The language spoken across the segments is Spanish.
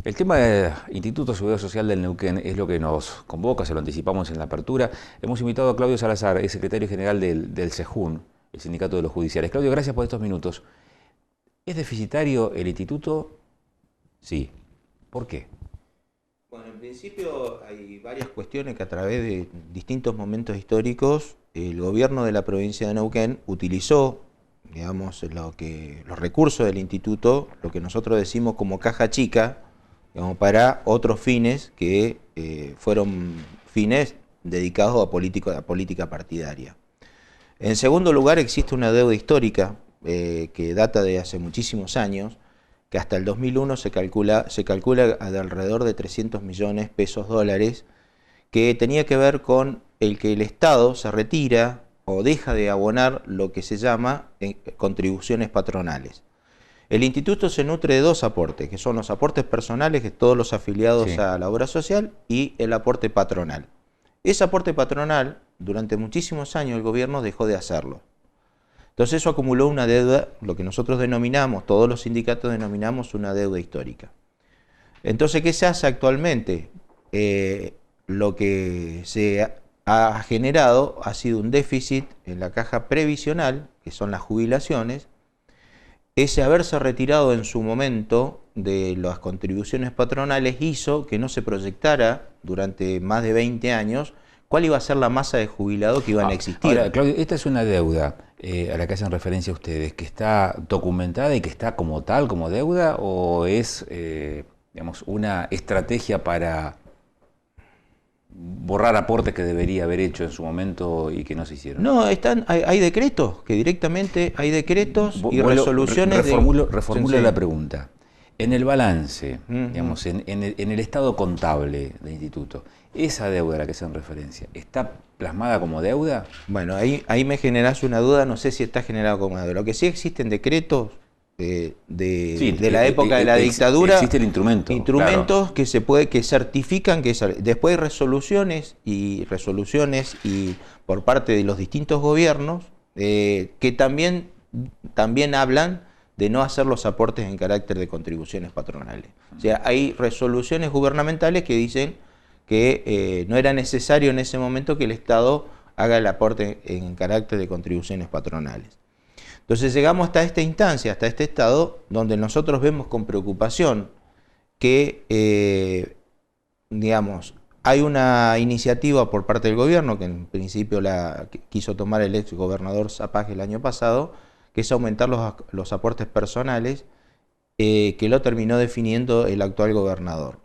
El tema del Instituto de Seguridad Social del Neuquén es lo que nos convoca, se lo anticipamos en la apertura. Hemos invitado a Claudio Salazar, es secretario general del SEJUN, el Sindicato de los Judiciales. Claudio, gracias por estos minutos. ¿Es deficitario el instituto? Sí. ¿Por qué? Bueno, en principio hay varias cuestiones que a través de distintos momentos históricos el gobierno de la provincia de Neuquén utilizó, digamos, los recursos del instituto, lo que nosotros decimos como caja chica, digamos, para otros fines que fueron fines dedicados a política partidaria. En segundo lugar, existe una deuda histórica que data de hace muchísimos años, que hasta el 2001 se calcula de alrededor de 300 millones pesos dólares, que tenía que ver con el que el Estado se retira o deja de abonar lo que se llama contribuciones patronales. El instituto se nutre de dos aportes, que son los aportes personales de todos los afiliados a la obra social y el aporte patronal. Ese aporte patronal, durante muchísimos años el gobierno dejó de hacerlo. Entonces eso acumuló una deuda, lo que nosotros denominamos, todos los sindicatos denominamos una deuda histórica. Entonces, ¿qué se hace actualmente? Lo que se ha generado ha sido un déficit en la caja previsional, que son las jubilaciones. Ese haberse retirado en su momento de las contribuciones patronales hizo que no se proyectara durante más de 20 años cuál iba a ser la masa de jubilados que iban a existir. Ahora, Claudio, esta es una deuda a la que hacen referencia ustedes, que está documentada y que está como tal, como deuda, o es, digamos, una estrategia para borrar aportes que debería haber hecho en su momento y que no se hicieron. No, hay decretos, que directamente hay decretos y resoluciones. Reformulo la pregunta. En el balance, digamos, en el estado contable del instituto, ¿esa deuda a la que hacen referencia está plasmada como deuda? Bueno, ahí me generás una duda, no sé si está generado como deuda. Lo que sí existen decretos de la época de la dictadura. Existe el instrumento. Instrumentos, claro, que certifican que después hay resoluciones y por parte de los distintos gobiernos que también hablan de no hacer los aportes en carácter de contribuciones patronales. O sea, hay resoluciones gubernamentales que dicen que no era necesario en ese momento que el Estado haga el aporte en carácter de contribuciones patronales. Entonces llegamos hasta esta instancia, hasta este estado, donde nosotros vemos con preocupación que, digamos, hay una iniciativa por parte del gobierno, que en principio la quiso tomar el ex gobernador Zapag el año pasado, que es aumentar los aportes personales, que lo terminó definiendo el actual gobernador.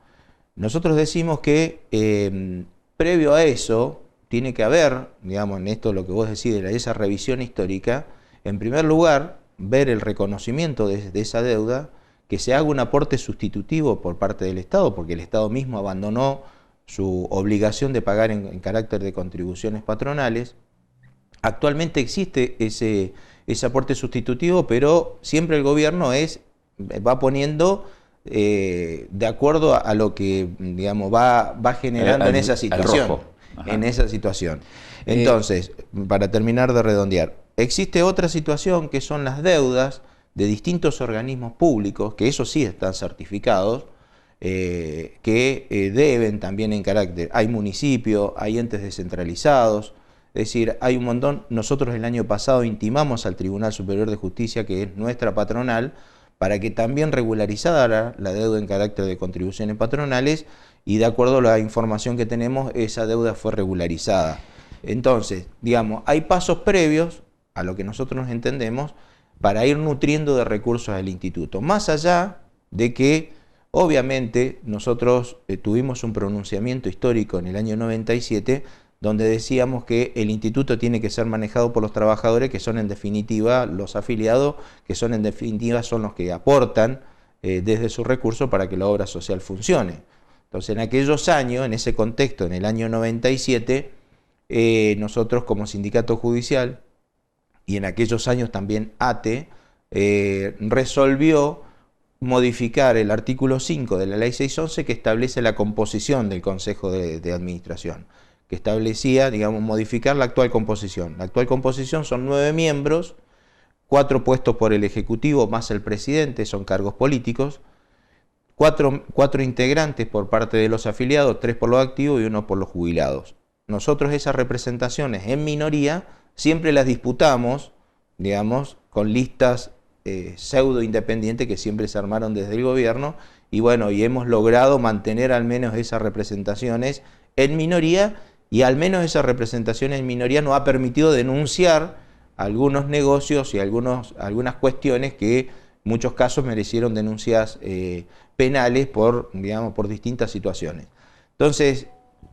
Nosotros decimos que previo a eso tiene que haber, digamos, en esto lo que vos decís de esa revisión histórica, en primer lugar, ver el reconocimiento de esa deuda, que se haga un aporte sustitutivo por parte del Estado, porque el Estado mismo abandonó su obligación de pagar en carácter de contribuciones patronales. Actualmente existe ese aporte sustitutivo, pero siempre el gobierno va poniendo de acuerdo a lo que, digamos, va generando en esa situación. Entonces, para terminar de redondear, existe otra situación que son las deudas de distintos organismos públicos, que esos sí están certificados, que deben también en carácter, hay municipios, hay entes descentralizados, es decir, hay un montón. Nosotros el año pasado intimamos al Tribunal Superior de Justicia, que es nuestra patronal, para que también regularizara la deuda en carácter de contribuciones patronales, y de acuerdo a la información que tenemos, esa deuda fue regularizada. Entonces, digamos, hay pasos previos a lo que nosotros entendemos para ir nutriendo de recursos al instituto. Más allá de que, obviamente, nosotros tuvimos un pronunciamiento histórico en el año 97, donde decíamos que el instituto tiene que ser manejado por los trabajadores, que son en definitiva los afiliados, que son en definitiva son los que aportan desde sus recursos para que la obra social funcione. Entonces, en aquellos años, en ese contexto, en el año 97, nosotros como sindicato judicial, y en aquellos años también ATE, resolvió modificar el artículo 5 de la ley 611, que establece la composición del Consejo de Administración, que establecía, digamos, modificar la actual composición. La actual composición son 9 miembros, 4 puestos por el Ejecutivo más el presidente, son cargos políticos, cuatro integrantes por parte de los afiliados, 3 por los activos y 1 por los jubilados. Nosotros esas representaciones en minoría siempre las disputamos, digamos, con listas pseudo independientes que siempre se armaron desde el gobierno, y bueno, y hemos logrado mantener al menos esas representaciones en minoría, y al menos esa representación en minoría nos ha permitido denunciar algunos negocios y algunas cuestiones que en muchos casos merecieron denuncias penales por distintas situaciones. Entonces,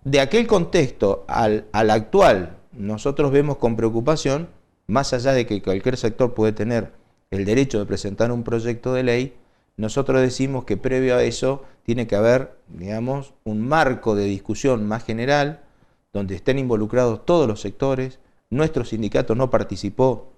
de aquel contexto al actual, nosotros vemos con preocupación, más allá de que cualquier sector puede tener el derecho de presentar un proyecto de ley, nosotros decimos que previo a eso tiene que haber, digamos, un marco de discusión más general, donde estén involucrados todos los sectores. Nuestro sindicato no participó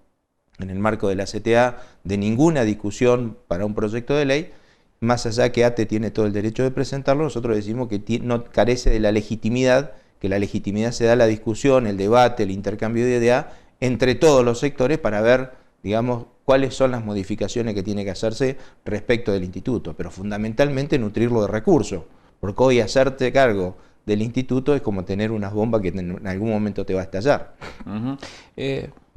en el marco de la CTA de ninguna discusión para un proyecto de ley, más allá que ATE tiene todo el derecho de presentarlo. Nosotros decimos que no carece de la legitimidad, que la legitimidad se da la discusión, el debate, el intercambio de ideas entre todos los sectores para ver, digamos, cuáles son las modificaciones que tiene que hacerse respecto del instituto, pero fundamentalmente nutrirlo de recursos, porque hoy hacerte cargo del instituto es como tener unas bombas que en algún momento te va a estallar.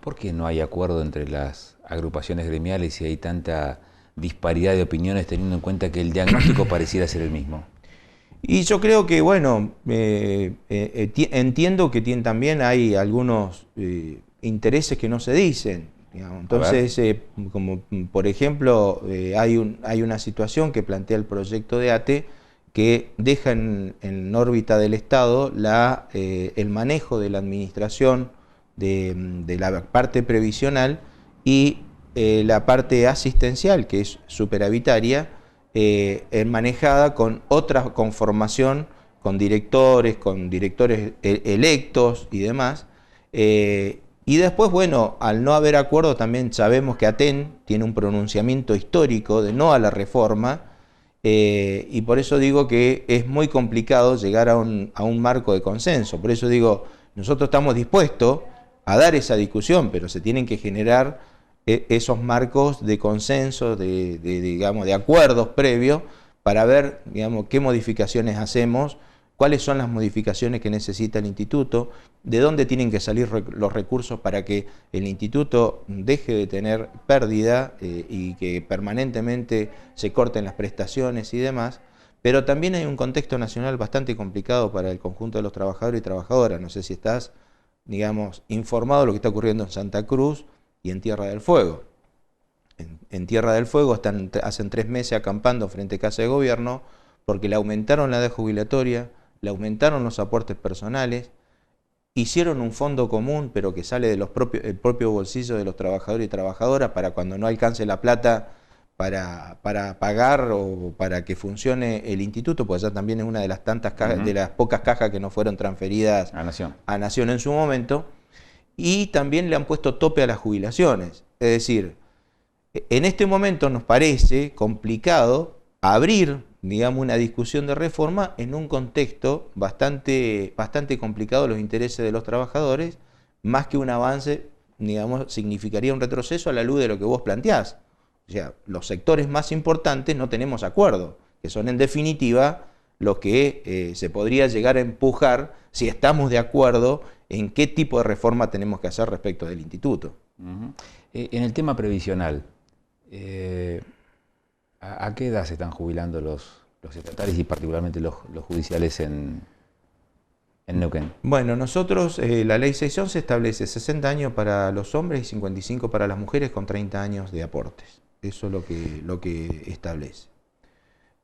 ¿Por qué no hay acuerdo entre las agrupaciones gremiales y hay tanta disparidad de opiniones teniendo en cuenta que el diagnóstico pareciera ser el mismo? Y yo creo que, bueno, entiendo que también hay algunos intereses que no se dicen. Entonces, como por ejemplo, hay una situación que plantea el proyecto de ATE que deja en órbita del Estado el manejo de la administración de la parte previsional y la parte asistencial, que es superavitaria, manejada con otra conformación, con directores electos y demás. Y después, bueno, al no haber acuerdo, también sabemos que ATEN tiene un pronunciamiento histórico de no a la reforma, y por eso digo que es muy complicado llegar a un marco de consenso. Por eso digo, nosotros estamos dispuestos a dar esa discusión, pero se tienen que generar esos marcos de consenso, de acuerdos previos, para ver, digamos, qué modificaciones hacemos, cuáles son las modificaciones que necesita el instituto, de dónde tienen que salir los recursos para que el instituto deje de tener pérdida y que permanentemente se corten las prestaciones y demás. Pero también hay un contexto nacional bastante complicado para el conjunto de los trabajadores y trabajadoras. No sé si estás, digamos, informado de lo que está ocurriendo en Santa Cruz y en Tierra del Fuego. En Tierra del Fuego hacen 3 meses acampando frente a Casa de Gobierno porque le aumentaron la edad jubilatoria, le aumentaron los aportes personales, hicieron un fondo común, pero que sale del propio bolsillo de los trabajadores y trabajadoras para cuando no alcance la plata para pagar o para que funcione el instituto, pues ya también es una de las tantas cajas, de las pocas cajas que no fueron transferidas a Nación en su momento. Y también le han puesto tope a las jubilaciones. Es decir, en este momento nos parece complicado abrir, digamos, una discusión de reforma en un contexto bastante complicado de los intereses de los trabajadores, más que un avance, digamos, significaría un retroceso a la luz de lo que vos planteás. O sea, los sectores más importantes no tenemos acuerdo, que son en definitiva los que se podría llegar a empujar si estamos de acuerdo en qué tipo de reforma tenemos que hacer respecto del instituto. En el tema previsional, ¿a qué edad se están jubilando los estatales y particularmente los judiciales en Neuquén? Bueno, nosotros, la ley 611 establece 60 años para los hombres y 55 para las mujeres con 30 años de aportes. Eso es lo que establece.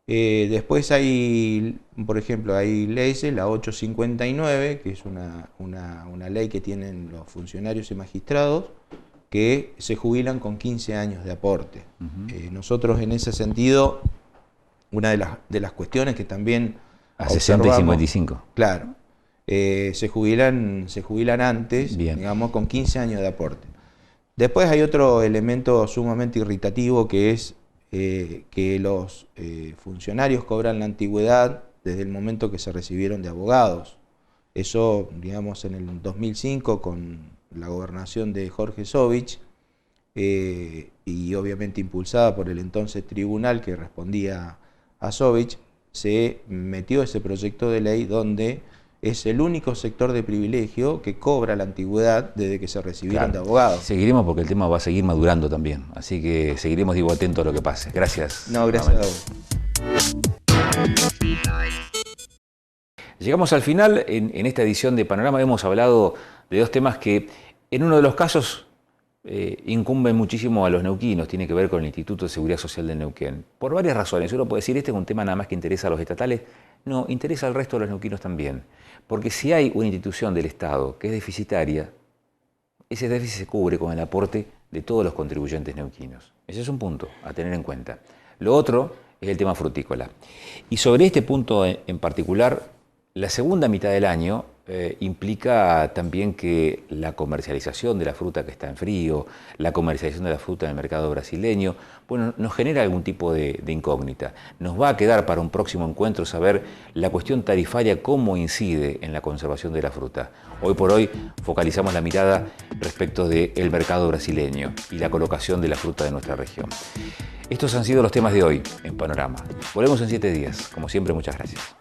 Después hay, por ejemplo, hay leyes, la 859, que es una ley que tienen los funcionarios y magistrados, que se jubilan con 15 años de aporte. Nosotros en ese sentido, una de las cuestiones que también a 60 y 55. Claro, se jubilan antes, digamos, con 15 años de aporte. Después hay otro elemento sumamente irritativo que es que los funcionarios cobran la antigüedad desde el momento que se recibieron de abogados. Eso, digamos, en el 2005 con la gobernación de Jorge Sovich y obviamente impulsada por el entonces tribunal que respondía a Sovich, se metió ese proyecto de ley donde es el único sector de privilegio que cobra la antigüedad desde que se recibieron de abogados. Seguiremos porque el tema va a seguir madurando también, así que seguiremos, digo, atentos a lo que pase. Gracias. No, gracias a vos. Llegamos al final. En esta edición de Panorama hemos hablado de dos temas que en uno de los casos incumben muchísimo a los neuquinos, tiene que ver con el Instituto de Seguridad Social de Neuquén. Por varias razones. Uno puede decir, este es un tema nada más que interesa a los estatales. No, interesa al resto de los neuquinos también. Porque si hay una institución del Estado que es deficitaria, ese déficit se cubre con el aporte de todos los contribuyentes neuquinos. Ese es un punto a tener en cuenta. Lo otro es el tema frutícola. Y sobre este punto en particular, la segunda mitad del año implica también que la comercialización de la fruta que está en frío, la comercialización de la fruta en el mercado brasileño, bueno, nos genera algún tipo de incógnita. Nos va a quedar para un próximo encuentro saber la cuestión tarifaria, cómo incide en la conservación de la fruta. Hoy por hoy focalizamos la mirada respecto del mercado brasileño y la colocación de la fruta de nuestra región. Estos han sido los temas de hoy en Panorama. Volvemos en 7 días. Como siempre, muchas gracias.